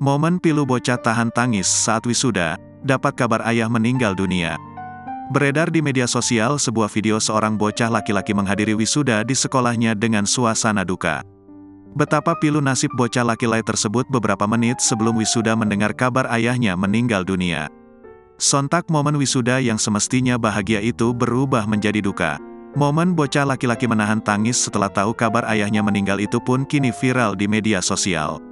Momen pilu bocah tahan tangis saat wisuda, dapat kabar ayah meninggal dunia. Beredar di media sosial sebuah video seorang bocah laki-laki menghadiri wisuda di sekolahnya dengan suasana duka. Betapa pilu nasib bocah laki-laki tersebut beberapa menit sebelum wisuda mendengar kabar ayahnya meninggal dunia. Sontak momen wisuda yang semestinya bahagia itu berubah menjadi duka. Momen bocah laki-laki menahan tangis setelah tahu kabar ayahnya meninggal itu pun kini viral di media sosial.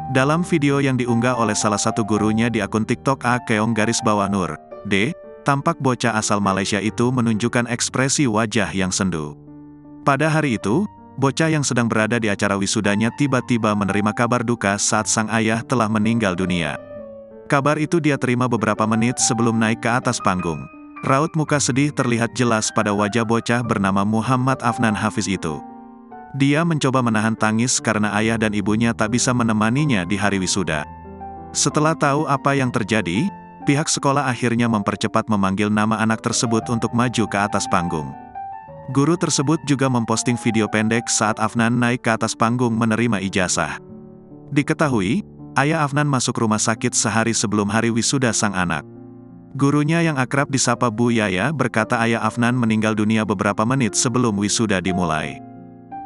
Dalam video yang diunggah oleh salah satu gurunya di akun TikTok @keong_nur D, tampak bocah asal Malaysia itu menunjukkan ekspresi wajah yang sendu. Pada hari itu, bocah yang sedang berada di acara wisudanya tiba-tiba menerima kabar duka saat sang ayah telah meninggal dunia. Kabar itu dia terima beberapa menit sebelum naik ke atas panggung. Raut muka sedih terlihat jelas pada wajah bocah bernama Muhammad Afnan Hafiz itu. Dia mencoba menahan tangis karena ayah dan ibunya tak bisa menemaninya di hari wisuda. Setelah tahu apa yang terjadi, pihak sekolah akhirnya mempercepat memanggil nama anak tersebut untuk maju ke atas panggung. Guru tersebut juga memposting video pendek saat Afnan naik ke atas panggung menerima ijazah. Diketahui, ayah Afnan masuk rumah sakit sehari sebelum hari wisuda sang anak. Gurunya yang akrab disapa Bu Yaya berkata ayah Afnan meninggal dunia beberapa menit sebelum wisuda dimulai.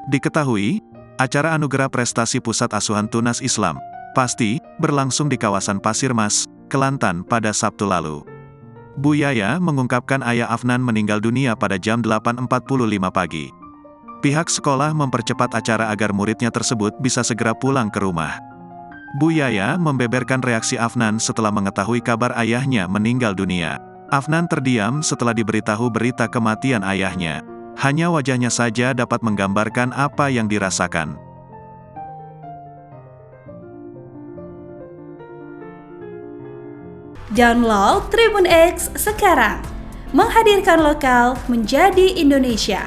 Diketahui, acara Anugerah Prestasi Pusat Asuhan Tunas Islam, PASTI, berlangsung di kawasan Pasir Mas, Kelantan pada Sabtu lalu. Bu Yaya mengungkapkan ayah Afnan meninggal dunia pada jam 8.45 pagi. Pihak sekolah mempercepat acara agar muridnya tersebut bisa segera pulang ke rumah. Bu Yaya membeberkan reaksi Afnan setelah mengetahui kabar ayahnya meninggal dunia. Afnan terdiam setelah diberitahu berita kematian ayahnya. Hanya wajahnya saja dapat menggambarkan apa yang dirasakan. Download Tribun X sekarang, menghadirkan lokal menjadi Indonesia.